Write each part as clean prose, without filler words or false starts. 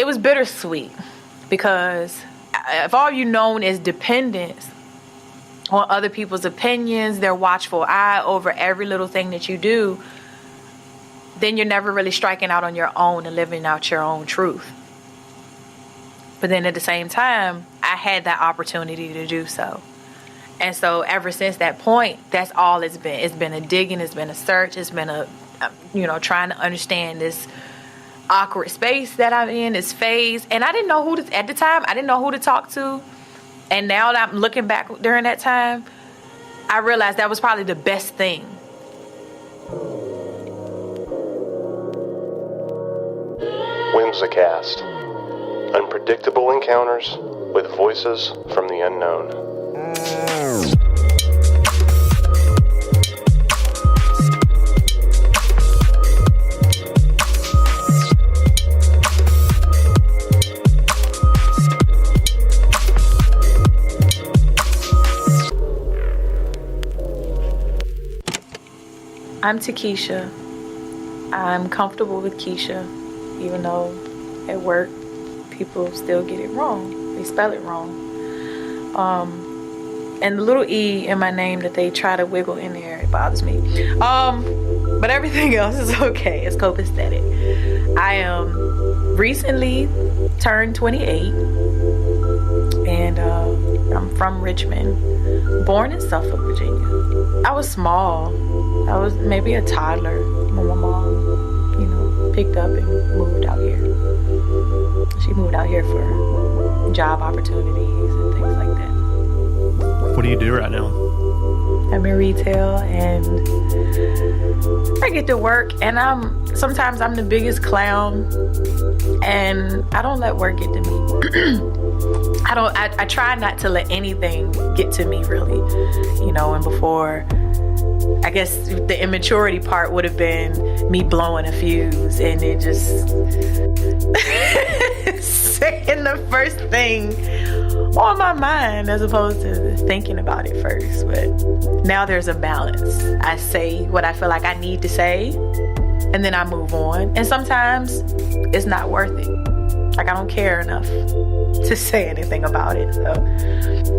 was bittersweet, because if all you known is dependence on other people's opinions, their watchful eye over every little thing that you do, then you're never really striking out on your own and living out your own truth. But then at the same time, I had that opportunity to do so. And so ever since that point, that's all it's been. It's been a digging, it's been a search, it's been a, trying to understand this awkward space that I'm in, this phase. And I didn't know at the time, I didn't know who to talk to. And now that I'm looking back during that time, I realized that was probably the best thing. Whimsicast. Unpredictable encounters with voices from the unknown. I'm Takisha. I'm comfortable with Kisha, even though at work people still get it wrong. They spell it wrong. And the little E in my name that they try to wiggle in there, it bothers me. But everything else is okay. It's copacetic. I am recently turned 28, and I'm from Richmond, born in Suffolk, Virginia. I was small. I was maybe a toddler when my mom, picked up and moved out here. She moved out here for job opportunities and things like that. What do you do right now? I'm in retail, and I get to work, and sometimes I'm the biggest clown, and I don't let work get to me. I try not to let anything get to me, really. And before, I guess the immaturity part would have been me blowing a fuse and then just saying the first thing on my mind as opposed to thinking about it first. But now there's a balance. I say what I feel like I need to say, and then I move on. And sometimes it's not worth it. Like, I don't care enough to say anything about it. So,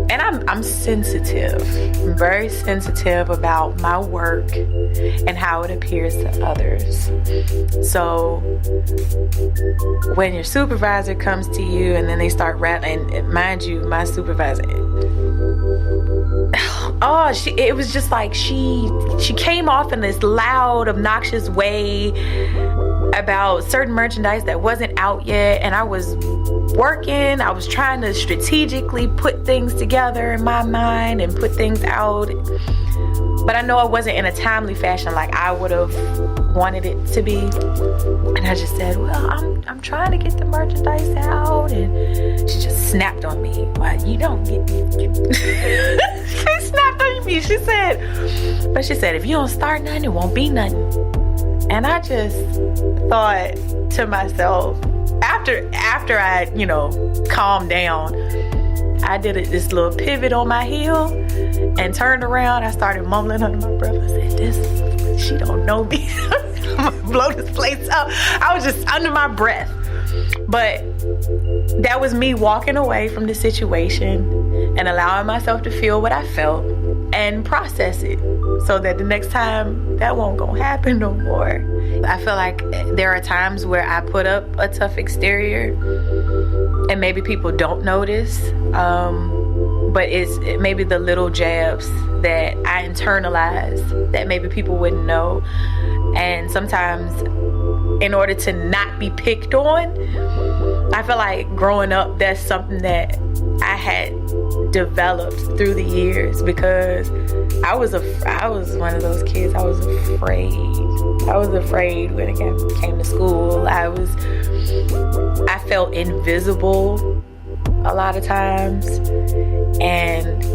and I'm sensitive. I'm very sensitive about my work and how it appears to others. So when your supervisor comes to you and then they start rattling, and mind you, my supervisor, it was just like she came off in this loud, obnoxious way about certain merchandise that wasn't out yet, and I was working. I was trying to strategically put things together in my mind and put things out, but I know it wasn't in a timely fashion like I would have wanted it to be. And I just said, well, I'm trying to get the merchandise out, and she just snapped on me. Well, you don't get me. She snapped on me. She said, if you don't start nothing, it won't be nothing. And I just thought to myself, after I, calmed down, I did this little pivot on my heel and turned around. I started mumbling under my breath. I said, she don't know me. I'm gonna blow this place up. I was just under my breath. But that was me walking away from the situation and allowing myself to feel what I felt and process it, so that the next time that won't gonna happen no more. I feel like there are times where I put up a tough exterior and maybe people don't notice, but it's maybe the little jabs that I internalize that maybe people wouldn't know. And sometimes in order to not be picked on, I feel like growing up, that's something that I had developed through the years, because I was one of those kids. I was afraid when it came to school. I felt invisible a lot of times, and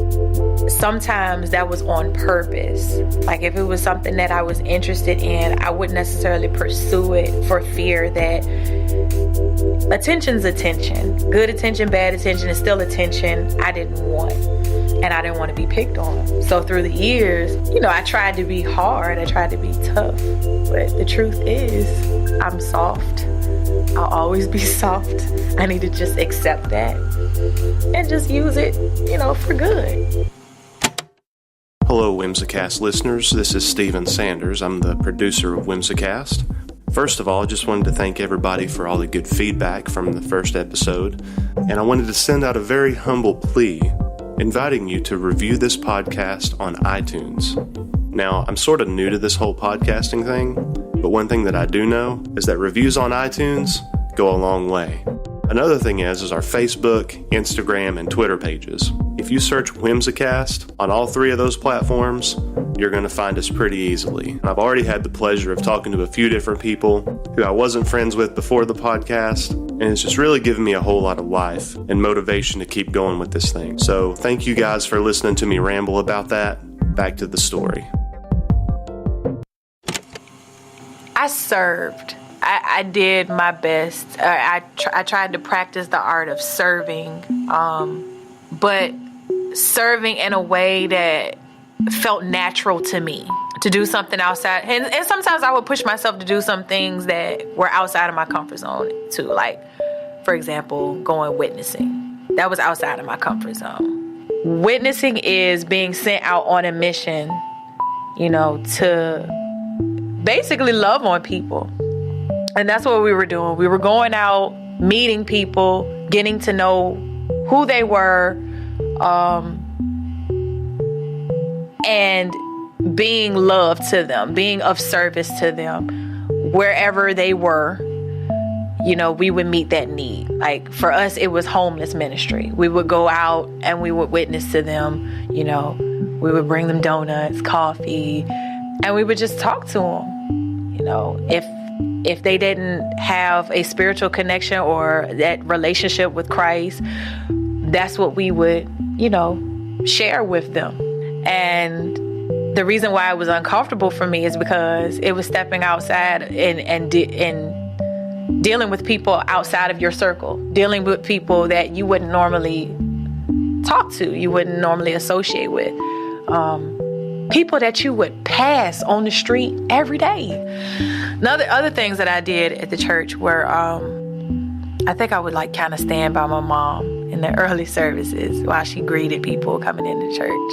sometimes that was on purpose. Like, if it was something that I was interested in, I wouldn't necessarily pursue it for fear that attention's attention. Good attention, bad attention is still attention I didn't want. And I didn't want to be picked on. So through the years, I tried to be hard. I tried to be tough. But the truth is, I'm soft. I'll always be soft. I need to just accept that and just use it, for good. Hello, Whimsicast listeners. This is Steven Sanders. I'm the producer of Whimsicast. First of all, I just wanted to thank everybody for all the good feedback from the first episode, and I wanted to send out a very humble plea, inviting you to review this podcast on iTunes. Now, I'm sort of new to this whole podcasting thing, but one thing that I do know is that reviews on iTunes go a long way. Another thing is our Facebook, Instagram, and Twitter pages. If you search Whimsicast on all three of those platforms, you're going to find us pretty easily. And I've already had the pleasure of talking to a few different people who I wasn't friends with before the podcast, and it's just really given me a whole lot of life and motivation to keep going with this thing. So thank you guys for listening to me ramble about that. Back to the story. I served. I did my best. I tried to practice the art of serving, but serving in a way that felt natural to me, to do something outside. And sometimes I would push myself to do some things that were outside of my comfort zone too. Like, for example, going witnessing. That was outside of my comfort zone. Witnessing is being sent out on a mission, to basically love on people. And that's what we were doing. We were going out, meeting people, getting to know who they were, and being love to them, being of service to them. Wherever they were, we would meet that need. Like, for us, it was homeless ministry. We would go out and we would witness to them. We would bring them donuts, coffee, and we would just talk to them. If they didn't have a spiritual connection or that relationship with Christ, that's what we would, share with them. And the reason why it was uncomfortable for me is because it was stepping outside and dealing with people outside of your circle, dealing with people that you wouldn't normally talk to, you wouldn't normally associate with. People that you would pass on the street every day. Other things that I did at the church were, I think I would kind of stand by my mom in the early services while she greeted people coming into church.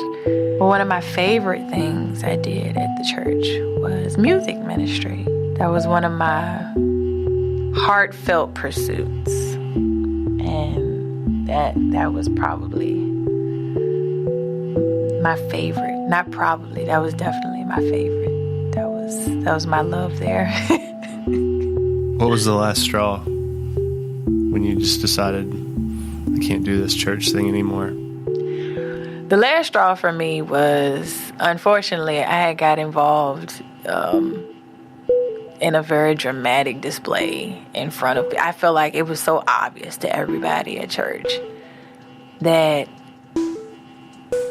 But one of my favorite things I did at the church was music ministry. That was one of my heartfelt pursuits. And that was probably my favorite. Not probably, that was definitely my favorite. That was my love there. What was the last straw when you just decided, I can't do this church thing anymore? The last straw for me was, unfortunately, I had got involved in a very dramatic display in front of, I felt like it was so obvious to everybody at church that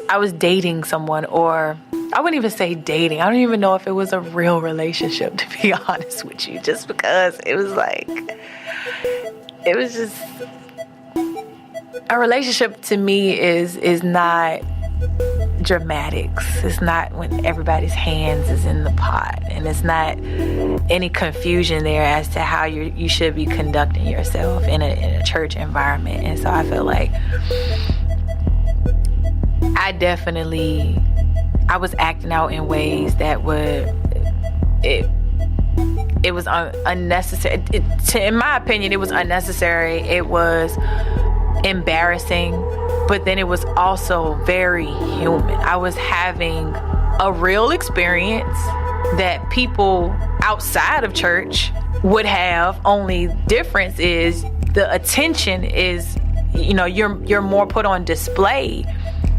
I was dating someone, or I wouldn't even say dating. I don't even know if it was a real relationship, to be honest with you, just because it was just, a relationship to me is not dramatics. It's not when everybody's hands is in the pot, and it's not any confusion there as to how you should be conducting yourself in a church environment. And so I feel like I was acting out in ways that it was unnecessary. In my opinion, it was unnecessary. It was embarrassing, but then it was also very human. I was having a real experience that people outside of church would have. Only difference is the attention is, you're more put on display,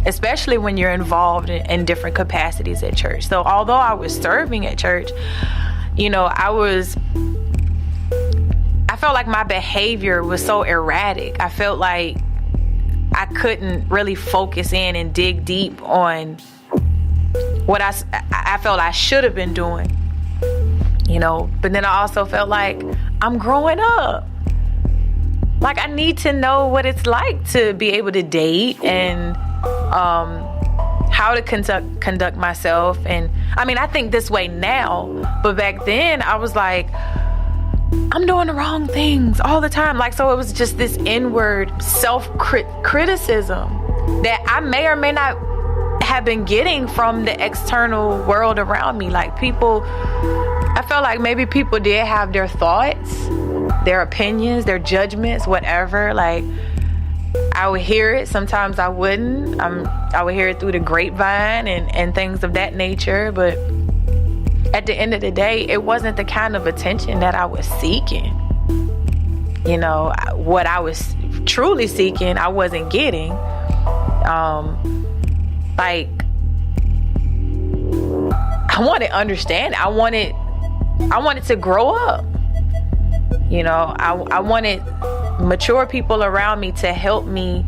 especially when you're involved in different capacities at church. So although I was serving at church, I felt like my behavior was so erratic. I felt like I couldn't really focus in and dig deep on what I felt I should have been doing, but then I also felt like I'm growing up. Like, I need to know what it's like to be able to date and how to conduct myself. And I mean, I think this way now, but back then I was like, I'm doing the wrong things all the time. Like, so it was just this inward self-criticism that I may or may not have been getting from the external world around me. Like, people, I felt like maybe people did have their thoughts, their opinions, their judgments, whatever. Like, I would hear it. Sometimes I wouldn't. I would hear it through the grapevine and things of that nature. But at the end of the day, it wasn't the kind of attention that I was seeking. You know, what I was truly seeking, I wasn't getting. Like, I wanted understanding. I wanted to grow up. You know, I wanted mature people around me to help me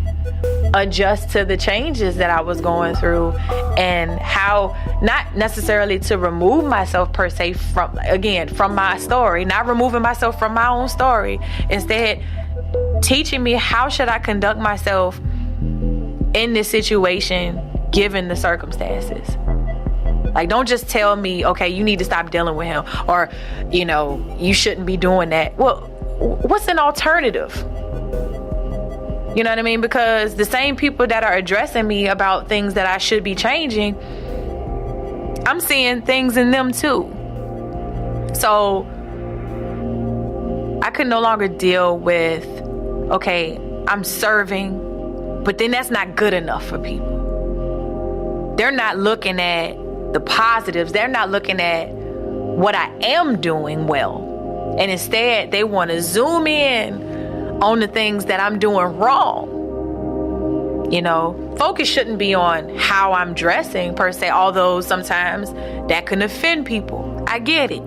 adjust to the changes that I was going through, and how, not necessarily to remove myself per se from my story, not removing myself from my own story, instead teaching me how should I conduct myself in this situation given the circumstances. Like, don't just tell me, okay, you need to stop dealing with him, or, you know, you shouldn't be doing that. Well, what's an alternative? You know what I mean? Because the same people that are addressing me about things that I should be changing, I'm seeing things in them too. So I could no longer deal with, okay, I'm serving, but then that's not good enough for people. They're not looking at the positives. They're not looking at what I am doing well. And instead, they want to zoom in on the things that I'm doing wrong. You know, focus shouldn't be on how I'm dressing per se, although sometimes that can offend people. I get it.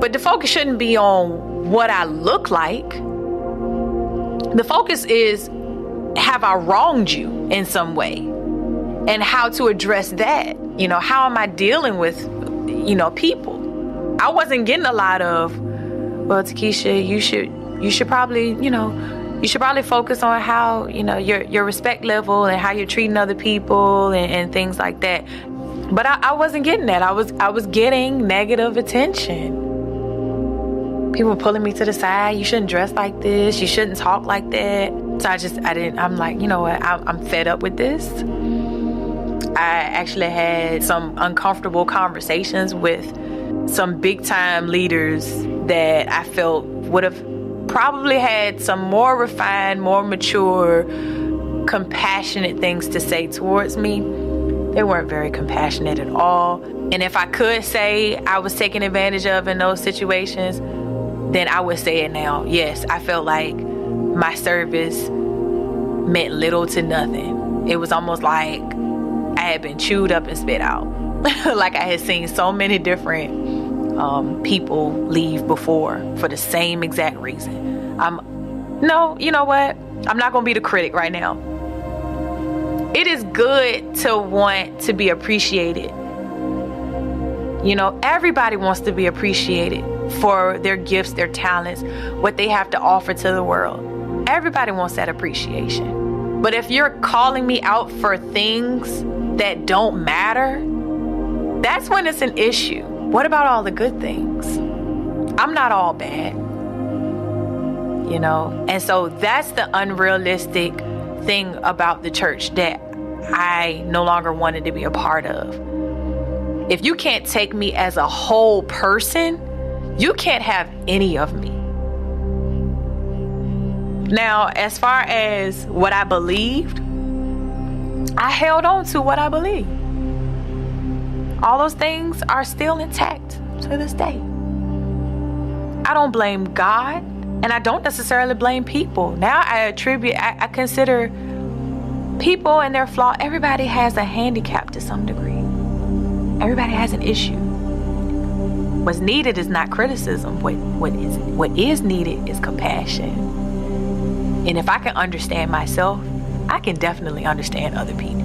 But the focus shouldn't be on what I look like. The focus is, have I wronged you in some way? And how to address that. You know, how am I dealing with, you know, people? I wasn't getting a lot of, well, Takisha, you should probably, you know, you should probably focus on how, you know, your respect level and how you're treating other people and things like that. But I wasn't getting that. I was getting negative attention. People were pulling me to the side. You shouldn't dress like this. You shouldn't talk like that. So I'm like, you know what? I'm fed up with this. I actually had some uncomfortable conversations with some big time leaders that I felt would have probably had some more refined, more mature, compassionate things to say towards me. They weren't very compassionate at all. And if I could say I was taken advantage of in those situations, then I would say it now. Yes, I felt like my service meant little to nothing. It was almost like I had been chewed up and spit out. Like I had seen so many different people leave before for the same exact reason. No, you know what? I'm not gonna be the critic right now. It is good to want to be appreciated. You know, everybody wants to be appreciated for their gifts, their talents, what they have to offer to the world. Everybody wants that appreciation. But if you're calling me out for things that don't matter, that's when it's an issue. What about all the good things? I'm not all bad. You know? And so that's the unrealistic thing about the church that I no longer wanted to be a part of. If you can't take me as a whole person, you can't have any of me. Now, as far as what I believed, I held on to what I believed. All those things are still intact to this day. I don't blame God, and I don't necessarily blame people. Now I consider people and their flaw. Everybody has a handicap to some degree. Everybody has an issue. What's needed is not criticism. What is needed is compassion. And if I can understand myself, I can definitely understand other people.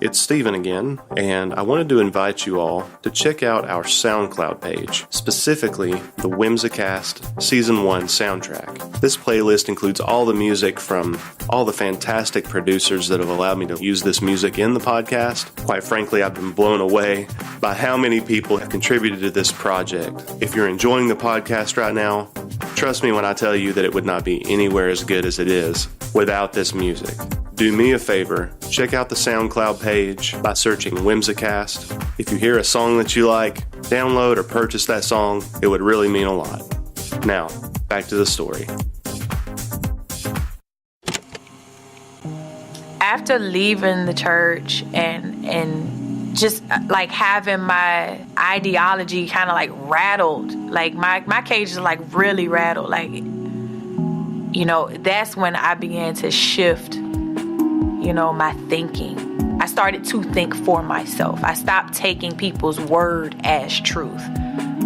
It's Steven again, and I wanted to invite you all to check out our SoundCloud page, specifically the Whimsicast Season 1 soundtrack. This playlist includes all the music from all the fantastic producers that have allowed me to use this music in the podcast. Quite frankly, I've been blown away by how many people have contributed to this project. If you're enjoying the podcast right now, trust me when I tell you that it would not be anywhere as good as it is without this music. Do me a favor, check out the SoundCloud page by searching Whimsicast. If you hear a song that you like, download or purchase that song. It would really mean a lot. Now, back to the story. After leaving the church and just like having my ideology kind of like rattled, like my cage is like really rattled, like, you know, that's when I began to shift, you know, my thinking. I started to think for myself. I stopped taking people's word as truth.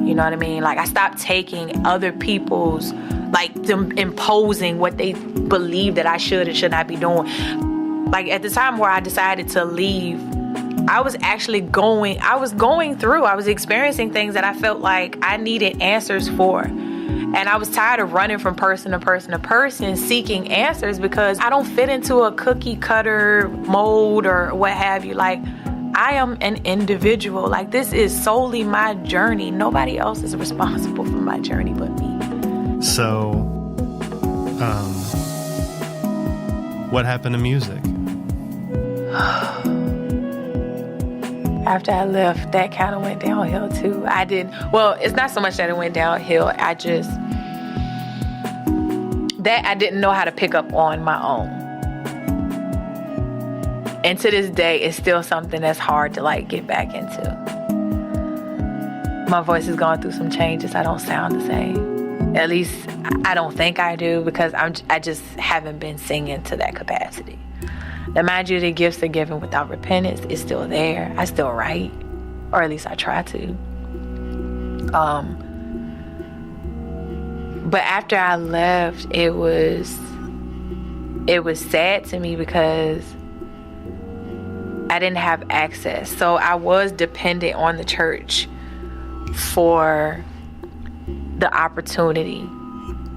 You know what I mean? Like, I stopped taking other people's, like, them imposing what they believe that I should and should not be doing. Like, at the time where I decided to leave, I was experiencing things that I felt like I needed answers for. And I was tired of running from person to person to person seeking answers because I don't fit into a cookie cutter mold or what have you. Like, I am an individual. Like, this is solely my journey. Nobody else is responsible for my journey but me. So, what happened to music? After I left, that kind of went downhill too. It's not so much that it went downhill. I didn't know how to pick up on my own. And to this day, it's still something that's hard to like get back into. My voice has gone through some changes. I don't sound the same. At least I don't think I do, because I just haven't been singing to that capacity. Now, mind you, the gifts are given without repentance. It's still there. I still write, or at least I try to. But after I left, it was sad to me because I didn't have access. So I was dependent on the church for the opportunity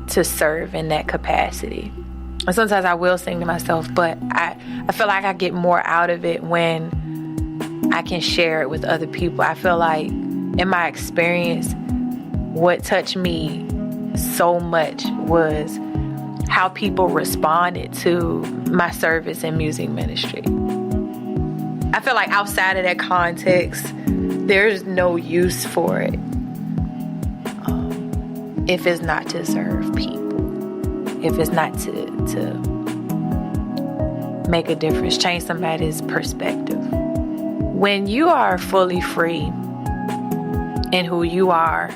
to serve in that capacity. And sometimes I will sing to myself, but I feel like I get more out of it when I can share it with other people. I feel like in my experience, what touched me so much was how people responded to my service in music ministry. I feel like outside of that context, there's no use for it if it's not to serve people. If it's not to make a difference, change somebody's perspective. When you are fully free in who you are,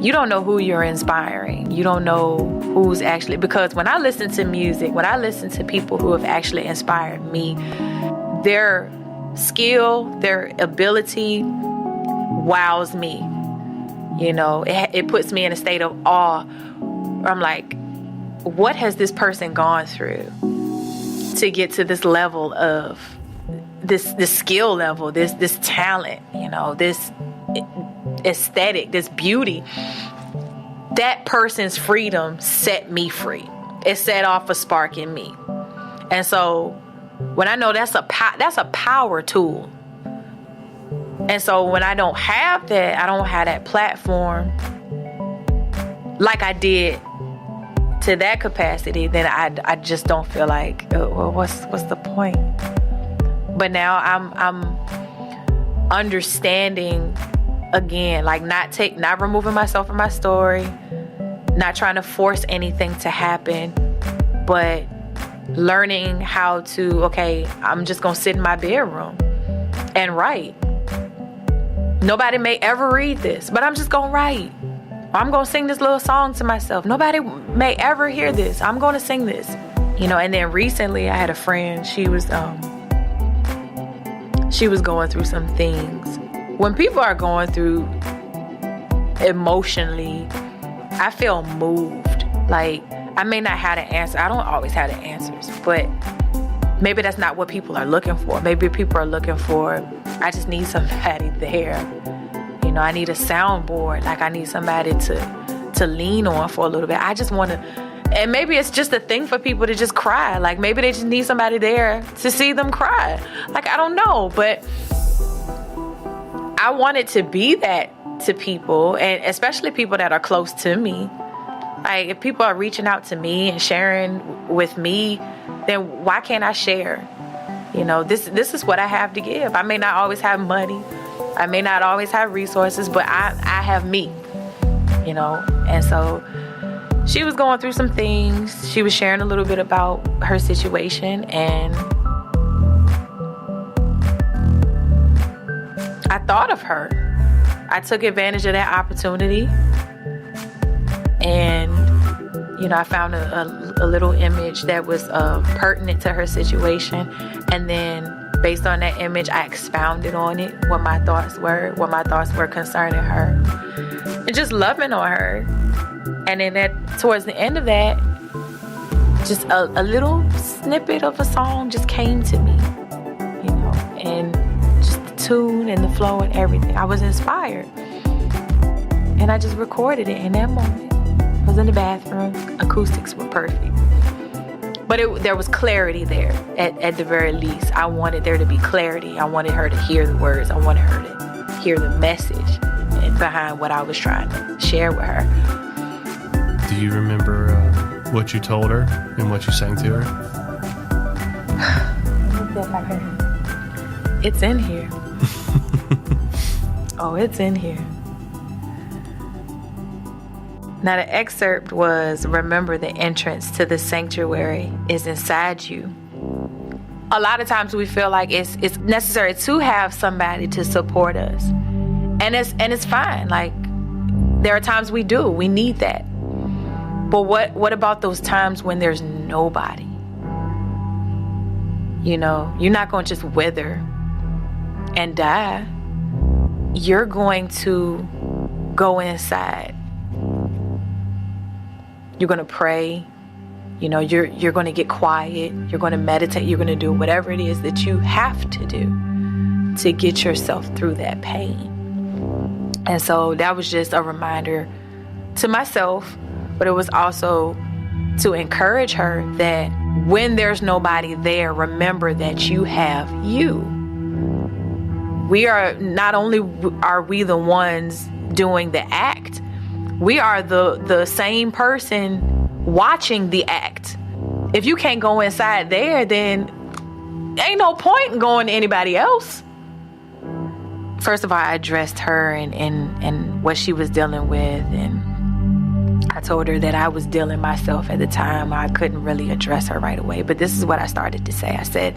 you don't know who you're inspiring. You don't know who's actually, because when I listen to music, when I listen to people who have actually inspired me, their skill, their ability wows me. You know, it puts me in a state of awe. I'm like, what has this person gone through to get to this level of this skill level, this talent, you know, this aesthetic, this beauty? That person's freedom set me free. It set off a spark in me. And so when I know that's a power tool. And so when I don't have that platform like I did to that capacity, then I just don't feel like, well, what's the point? But now I'm understanding again, like not removing myself from my story, not trying to force anything to happen, but learning how to, okay, I'm just gonna sit in my bedroom and write. Nobody may ever read this, but I'm just gonna write. I'm gonna sing this little song to myself. Nobody may ever hear this. I'm gonna sing this. You know, and then recently I had a friend, she was going through some things. When people are going through emotionally, I feel moved. Like, I may not have the answer. I don't always have the answers, but maybe that's not what people are looking for. Maybe people are looking for, I just need somebody there. You know, I need a soundboard. Like, I need somebody to lean on for a little bit. I just want to, and maybe it's just a thing for people to just cry. Like, maybe they just need somebody there to see them cry. Like, I don't know, but I wanted to be that to people, and especially people that are close to me. Like, if people are reaching out to me and sharing with me, then why can't I share? You know, this is what I have to give. I may not always have money. I may not always have resources, but I have me, you know. And so she was going through some things. She was sharing a little bit about her situation, and I thought of her. I took advantage of that opportunity. And, you know, I found a little image that was pertinent to her situation. And then based on that image, I expounded on it, what my thoughts were concerning her. And just loving on her. And then towards the end of that, just a little snippet of a song just came to me, you know, and just the tune and the flow and everything. I was inspired. And I just recorded it in that moment. I was in the bathroom. Acoustics were perfect. But there was clarity there, at the very least. I wanted there to be clarity. I wanted her to hear the words. I wanted her to hear the message behind what I was trying to share with her. Do you remember what you told her and what you sang to her? It's in here. Oh, it's in here. Now, the excerpt was, remember the entrance to the sanctuary is inside you. A lot of times we feel like it's necessary to have somebody to support us. And it's fine. Like, there are times we need that. But what about those times when there's nobody? You know, you're not going to just wither and die. You're going to go inside. You're going to pray. You know, you're going to get quiet. You're going to meditate. You're going to do whatever it is that you have to do to get yourself through that pain. And so that was just a reminder to myself, but it was also to encourage her that when there's nobody there, remember that you have you. We are, not only are we the ones doing the act, we are the same person watching the act. If you can't go inside there, then ain't no point in going to anybody else. First of all, I addressed her and what she was dealing with, and I told her that I was dealing myself at the time. I couldn't really address her right away, but this is what I started to say. I said,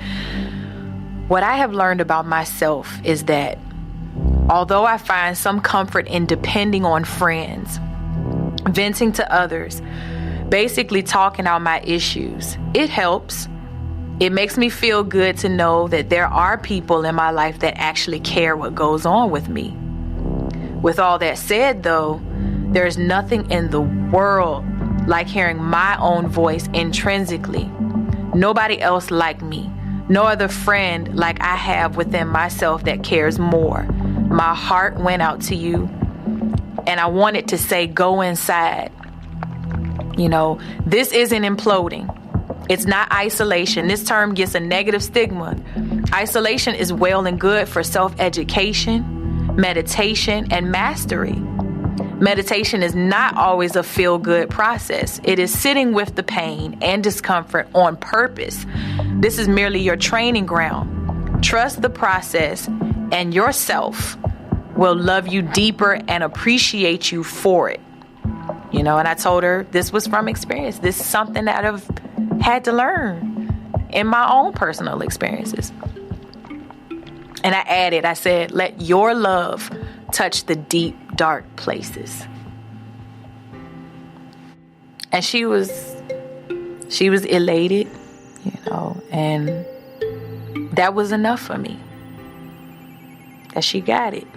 what I have learned about myself is that although I find some comfort in depending on friends, venting to others, basically talking out my issues, it helps. It makes me feel good to know that there are people in my life that actually care what goes on with me. With all that said, though, there's nothing in the world like hearing my own voice intrinsically. Nobody else like me. No other friend like I have within myself that cares more. My heart went out to you, and I wanted to say, go inside. You know, this isn't imploding. It's not isolation. This term gets a negative stigma. Isolation is well and good for self-education, meditation, and mastery. Meditation is not always a feel-good process. It is sitting with the pain and discomfort on purpose. This is merely your training ground. Trust the process, and yourself will love you deeper and appreciate you for it. You know, and I told her this was from experience. This is something that I've had to learn in my own personal experiences. And I added, I said, let your love touch the deep, dark places. And she was elated, you know, and that was enough for me. That she got it.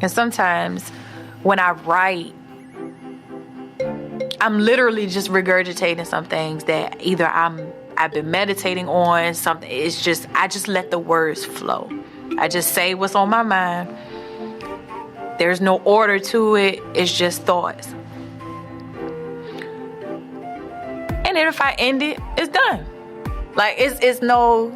And sometimes when I write, I'm literally just regurgitating some things that either I've been meditating on something. It's just, I just let the words flow. I just say what's on my mind. There's no order to it. It's just thoughts. And then if I end it, it's done. Like it's no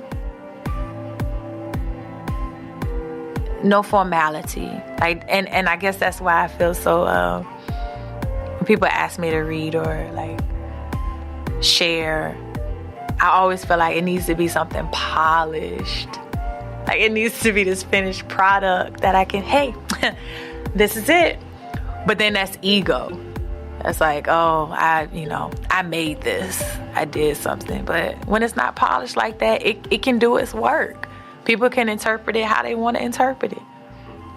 formality. Like and I guess that's why I feel so when people ask me to read or like share, I always feel like it needs to be something polished. Like it needs to be this finished product that I can, hey, this is it. But then that's ego. That's like, oh, I made this. I did something. But when it's not polished like that, it can do its work. People can interpret it how they want to interpret it.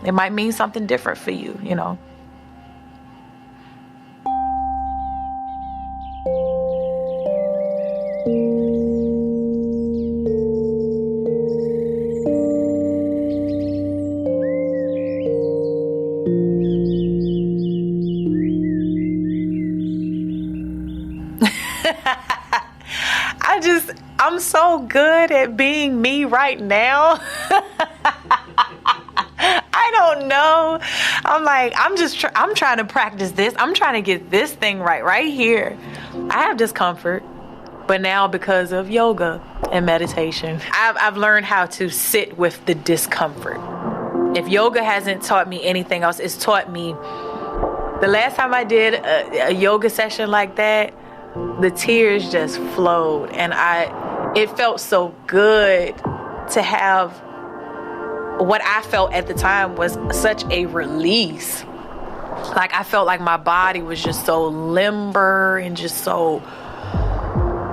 It might mean something different for you, you know. I'm so good at being me right now. I don't know. I'm like, I'm trying to practice this. I'm trying to get this thing right here. I have discomfort, but now because of yoga and meditation, I've learned how to sit with the discomfort. If yoga hasn't taught me anything else, it's taught me. The last time I did a yoga session like that, the tears just flowed, and it felt so good to have what I felt at the time was such a release. Like I felt like my body was just so limber and just so,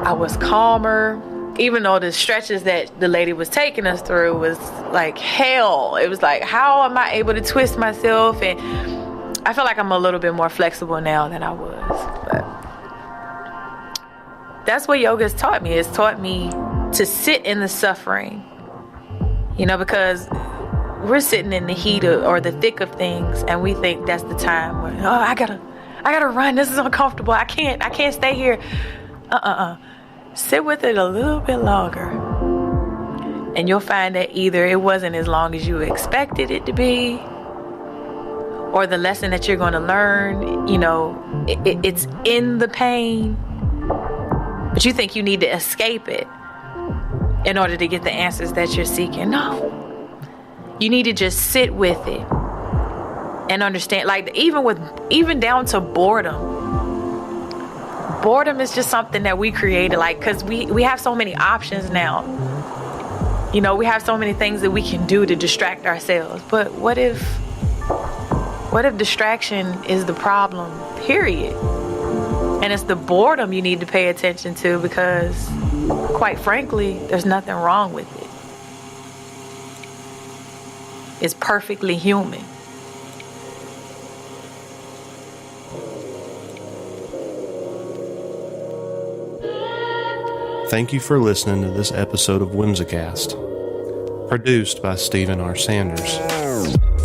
I was calmer. Even though the stretches that the lady was taking us through was like hell. It was like, how am I able to twist myself? And I feel like I'm a little bit more flexible now than I was. But that's what yoga has taught me. It's taught me to sit in the suffering, you know, because we're sitting in the heat or the thick of things, and we think that's the time where, oh, I gotta run. This is uncomfortable. I can't stay here. Sit with it a little bit longer, and you'll find that either it wasn't as long as you expected it to be, or the lesson that you're going to learn, you know, it's in the pain. But you think you need to escape it in order to get the answers that you're seeking. No. You need to just sit with it and understand, like even down to boredom. Boredom is just something that we created, like, because we have so many options now. You know, we have so many things that we can do to distract ourselves. But what if distraction is the problem, period? And it's the boredom you need to pay attention to, because, quite frankly, there's nothing wrong with it. It's perfectly human. Thank you for listening to this episode of Whimsicast, produced by Stephen R. Sanders.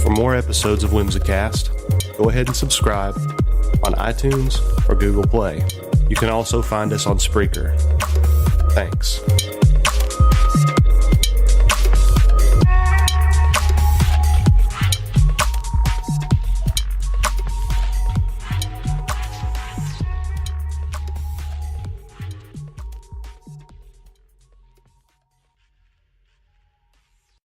For more episodes of Whimsicast, go ahead and subscribe on iTunes or Google Play. You can also find us on Spreaker. Thanks.